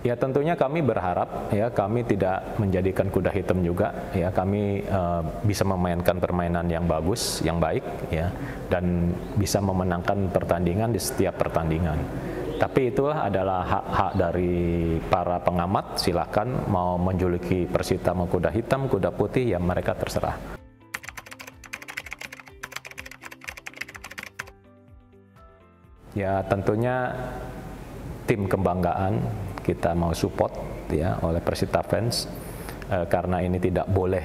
Ya tentunya kami berharap ya kami tidak menjadikan kuda hitam juga ya, kami bisa memainkan permainan yang bagus, yang baik ya, dan bisa memenangkan pertandingan di setiap pertandingan. Tapi itulah adalah hak-hak dari para pengamat, silakan mau menjuluki Persita mau kuda hitam, kuda putih, ya mereka terserah. Ya tentunya tim kebanggaan kita mau support ya oleh Persita fans, karena ini tidak boleh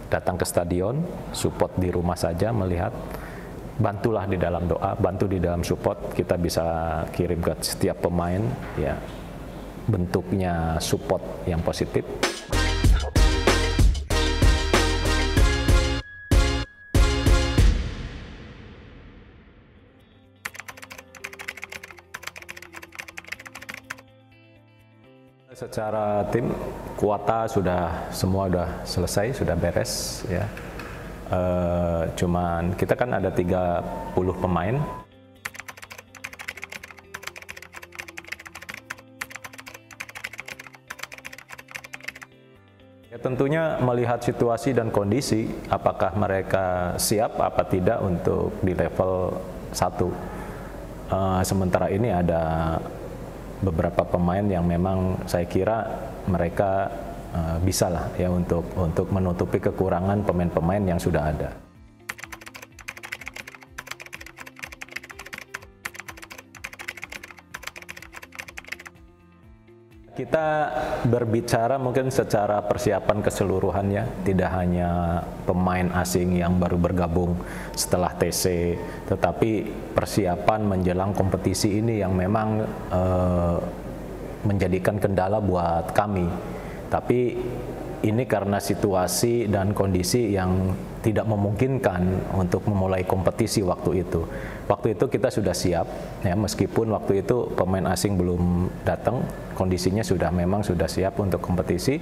datang ke stadion, support di rumah saja melihat. Bantulah di dalam doa, bantu di dalam support, kita bisa kirim ke setiap pemain ya bentuknya support yang positif. Secara tim, kuota semua sudah selesai, sudah beres ya. Cuman kita kan ada 30 pemain. Ya tentunya melihat situasi dan kondisi, apakah mereka siap apa tidak untuk di level 1. Sementara ini ada beberapa pemain yang memang saya kira mereka bisa lah ya untuk menutupi kekurangan pemain-pemain yang sudah ada. Kita berbicara mungkin secara persiapan keseluruhannya, tidak hanya pemain asing yang baru bergabung setelah TC, tetapi persiapan menjelang kompetisi ini yang memang menjadikan kendala buat kami. Tapi ini karena situasi dan kondisi yang tidak memungkinkan untuk memulai kompetisi waktu itu. Waktu itu kita sudah siap, ya meskipun waktu itu pemain asing belum datang, kondisinya memang sudah siap untuk kompetisi,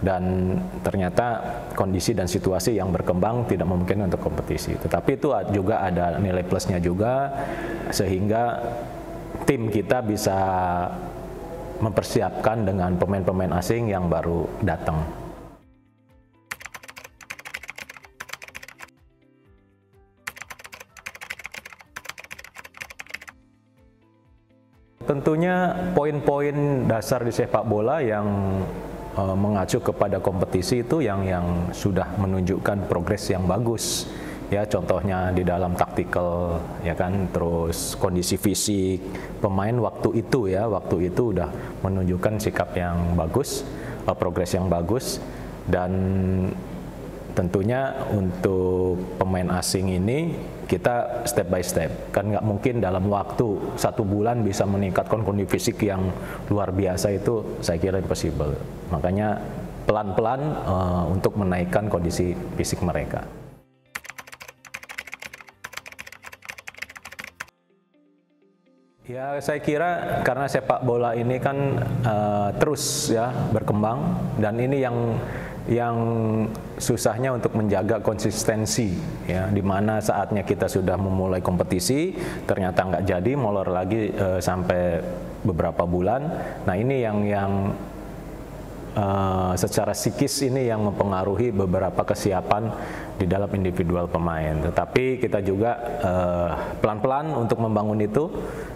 dan ternyata kondisi dan situasi yang berkembang tidak memungkinkan untuk kompetisi. Tetapi itu juga ada nilai plusnya juga, sehingga tim kita bisa mempersiapkan dengan pemain-pemain asing yang baru datang. Tentunya poin-poin dasar di sepak bola yang mengacu kepada kompetisi itu yang sudah menunjukkan progres yang bagus. Ya contohnya di dalam taktikal ya kan, terus kondisi fisik pemain waktu itu udah menunjukkan sikap yang bagus, progres yang bagus, dan tentunya untuk pemain asing ini kita step by step, kan nggak mungkin dalam waktu 1 bulan bisa meningkatkan kondisi fisik yang luar biasa, itu saya kira impossible. Makanya pelan-pelan untuk menaikkan kondisi fisik mereka. Ya saya kira karena sepak bola ini kan terus ya berkembang, dan ini yang susahnya untuk menjaga konsistensi ya, dimana saatnya kita sudah memulai kompetisi ternyata nggak jadi, molor lagi sampai beberapa bulan. Nah ini yang secara psikis ini yang mempengaruhi beberapa kesiapan di dalam individual pemain. Tetapi kita juga pelan-pelan untuk membangun itu,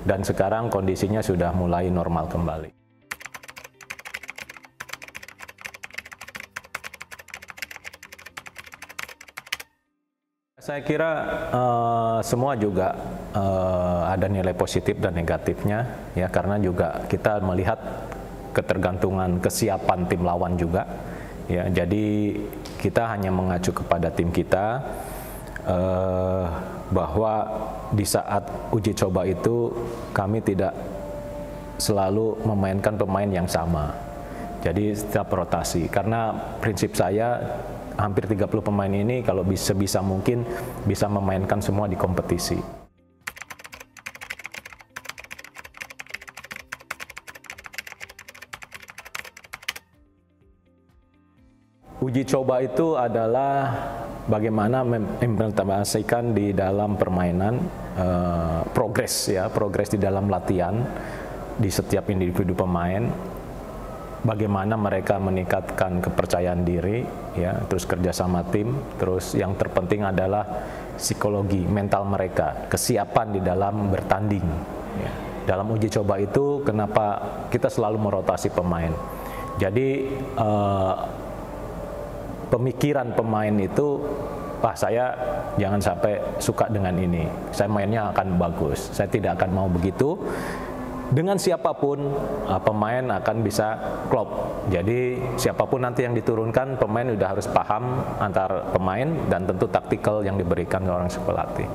dan sekarang kondisinya sudah mulai normal kembali. Saya kira semua juga ada nilai positif dan negatifnya ya, karena juga kita melihat ketergantungan kesiapan tim lawan juga ya. Jadi kita hanya mengacu kepada tim kita, bahwa di saat uji coba itu kami tidak selalu memainkan pemain yang sama. Jadi setiap rotasi, karena prinsip saya hampir 30 pemain ini kalau sebisa mungkin bisa memainkan semua di kompetisi. Uji coba itu adalah bagaimana mengimplementasikan di dalam permainan, progres di dalam latihan di setiap individu pemain. bagaimana mereka meningkatkan kepercayaan diri, ya, terus kerja sama tim, terus yang terpenting adalah psikologi, mental mereka, kesiapan di dalam bertanding. Ya. Dalam uji coba itu, kenapa kita selalu merotasi pemain? Jadi pemikiran pemain itu, saya jangan sampai suka dengan ini, saya mainnya akan bagus, saya tidak akan mau begitu. Dengan siapapun pemain akan bisa klop. Jadi siapapun nanti yang diturunkan, pemain udah harus paham antar pemain dan tentu taktikal yang diberikan ke orang pelatih.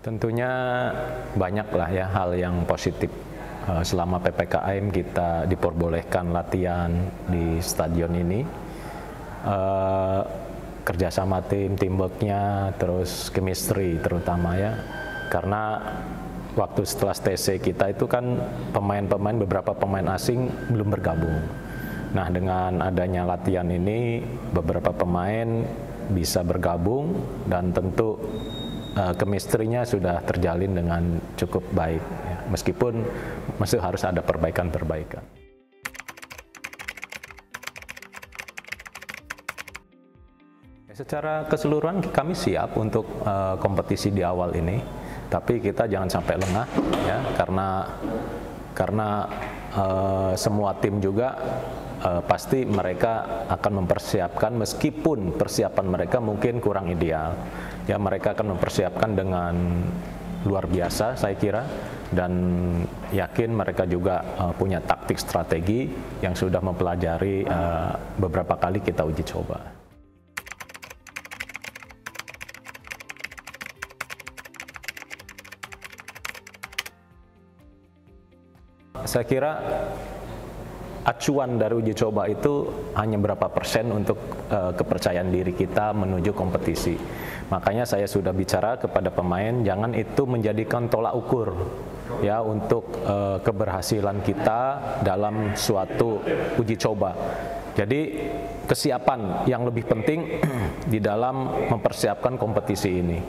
Tentunya banyaklah ya hal yang positif. Selama PPKM kita diperbolehkan latihan di stadion ini. Kerjasama tim, teamworknya, terus chemistry terutama ya, karena waktu setelah TC kita itu kan beberapa pemain asing belum bergabung. Nah, dengan adanya latihan ini beberapa pemain bisa bergabung dan tentu chemistry-nya sudah terjalin dengan cukup baik ya. Meskipun masih harus ada perbaikan-perbaikan. Secara keseluruhan kami siap untuk kompetisi di awal ini, tapi kita jangan sampai lengah ya, karena semua tim juga pasti mereka akan mempersiapkan, meskipun persiapan mereka mungkin kurang ideal ya, mereka akan mempersiapkan dengan luar biasa saya kira, dan yakin mereka juga punya taktik strategi yang sudah mempelajari beberapa kali kita uji coba. Saya kira acuan dari uji coba itu hanya berapa persen untuk kepercayaan diri kita menuju kompetisi. Makanya saya sudah bicara kepada pemain, jangan itu menjadikan tolak ukur ya untuk keberhasilan kita dalam suatu uji coba. Jadi kesiapan yang lebih penting di dalam mempersiapkan kompetisi ini.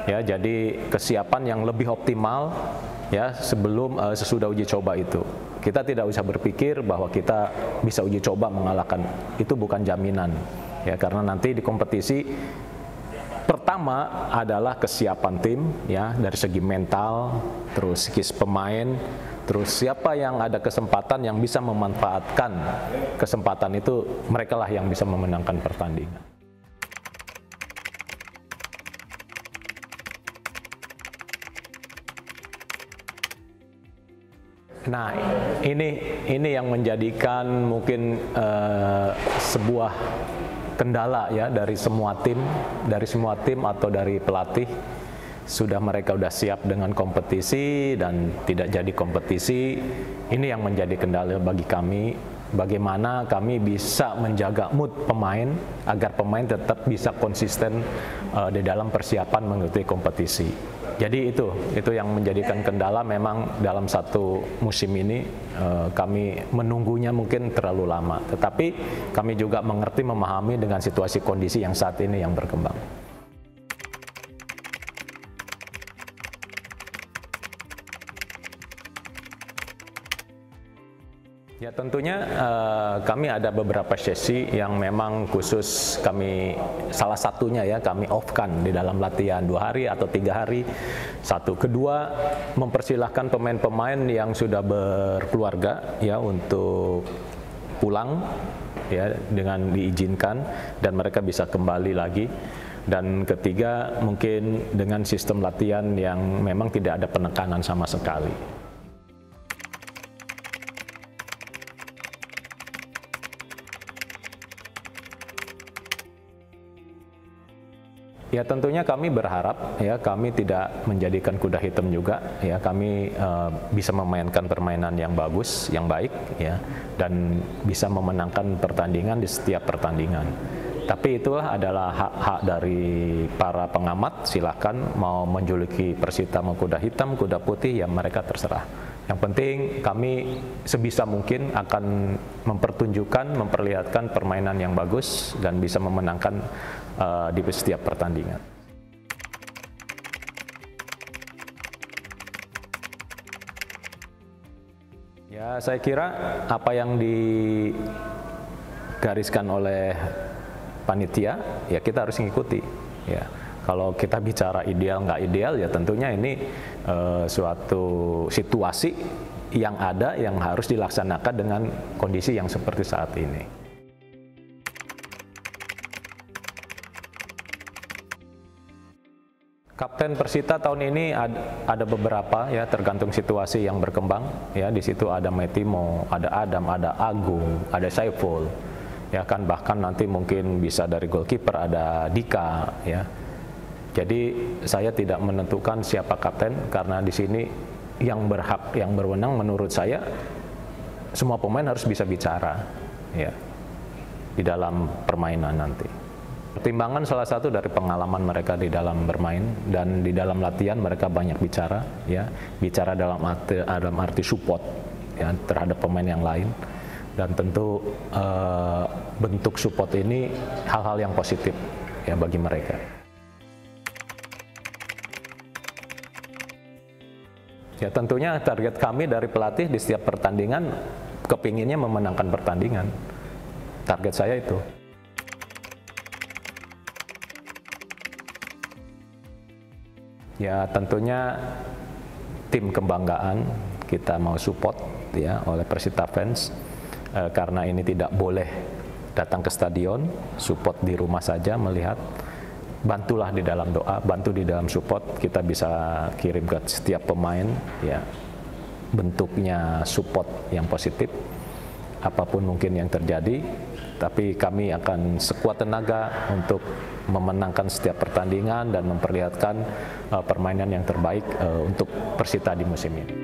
Ya, jadi kesiapan yang lebih optimal ya sesudah uji coba itu. Kita tidak usah berpikir bahwa kita bisa uji coba mengalahkan, itu bukan jaminan ya, karena nanti di kompetisi pertama adalah kesiapan tim ya, dari segi mental, terus psikis pemain, terus siapa yang ada kesempatan yang bisa memanfaatkan kesempatan itu, merekalah yang bisa memenangkan pertandingan. Nah, ini yang menjadikan mungkin sebuah kendala ya dari semua tim atau dari pelatih. Mereka sudah siap dengan kompetisi dan tidak jadi kompetisi. Ini yang menjadi kendala bagi kami. Bagaimana kami bisa menjaga mood pemain agar pemain tetap bisa konsisten di dalam persiapan mengikuti kompetisi. Jadi itu yang menjadikan kendala. Memang dalam satu musim ini kami menunggunya mungkin terlalu lama, tetapi kami juga mengerti, memahami dengan situasi kondisi yang saat ini yang berkembang. Ya, tentunya kami ada beberapa sesi yang memang khusus kami, salah satunya ya kami off-kan di dalam latihan 2 hari atau 3 hari. Kedua, mempersilahkan pemain-pemain yang sudah berkeluarga ya untuk pulang ya dengan diizinkan dan mereka bisa kembali lagi. Dan ketiga, mungkin dengan sistem latihan yang memang tidak ada penekanan sama sekali. Ya, tentunya kami berharap ya kami tidak menjadikan kuda hitam juga ya, kami bisa memainkan permainan yang bagus, yang baik ya, dan bisa memenangkan pertandingan di setiap pertandingan. Tapi itulah adalah hak-hak dari para pengamat, silakan mau menjuluki Persita mau kuda hitam, kuda putih, ya mereka terserah. Yang penting kami sebisa mungkin akan memperlihatkan permainan yang bagus dan bisa memenangkan di setiap pertandingan. Ya, saya kira apa yang digariskan oleh panitia, ya kita harus mengikuti. Ya, kalau kita bicara ideal nggak ideal, ya tentunya ini suatu situasi yang ada yang harus dilaksanakan dengan kondisi yang seperti saat ini. Kapten Persita tahun ini ada beberapa, ya, tergantung situasi yang berkembang. Ya, di situ ada Metimo, ada Adam, ada Agung, ada Saiful. Ya kan, bahkan nanti mungkin bisa dari goalkeeper ada Dika. Ya, jadi saya tidak menentukan siapa kapten karena di sini yang berhak, yang berwenang menurut saya semua pemain harus bisa bicara, ya, di dalam permainan nanti. Pertimbangan salah satu dari pengalaman mereka di dalam bermain dan di dalam latihan mereka banyak bicara, ya, bicara dalam arti support, ya, terhadap pemain yang lain, dan tentu bentuk support ini hal-hal yang positif, ya, bagi mereka. Ya, tentunya target kami dari pelatih di setiap pertandingan kepinginnya memenangkan pertandingan. Target saya itu. Ya, tentunya tim kebanggaan kita mau support, ya, oleh Persita fans, karena ini tidak boleh datang ke stadion, support di rumah saja melihat. Bantulah di dalam doa, bantu di dalam support, kita bisa kirim ke setiap pemain, ya, bentuknya support yang positif, apapun mungkin yang terjadi, tapi kami akan sekuat tenaga untuk memenangkan setiap pertandingan dan memperlihatkan permainan yang terbaik untuk Persita di musim ini.